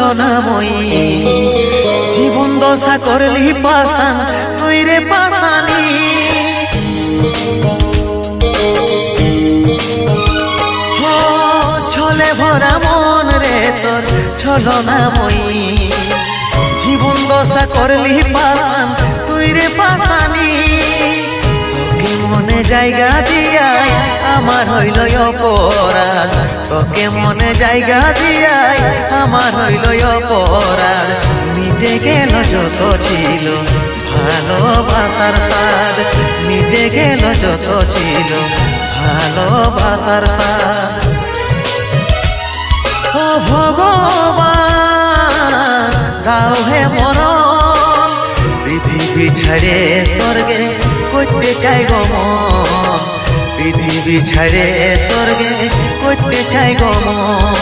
ছলনাময়ী জীবন দশা করলি পাশান তুই রে পাশানি ছলে ভরা মন রে তোর ছলনাময়ী জীবন দশা করলি পাশান তুই রে পাশানি তোকে মনে জায়গা দিয়াই আমার হইল অপরাধ তোকে মনে জায়গা দিয়াই আমার হইল অপরাধ মিটে গেল যত ছিল ভালোবাসার স্বাদ মিটে গেল যত ছিল ভালোবাসার স্বাদ ও ভগবান দাও হে মরণ পৃথিবী ছেড়ে স্বর্গে করতে চাই গো মন পৃথিবী ছেড়ে স্বর্গে করতে চাই গো মন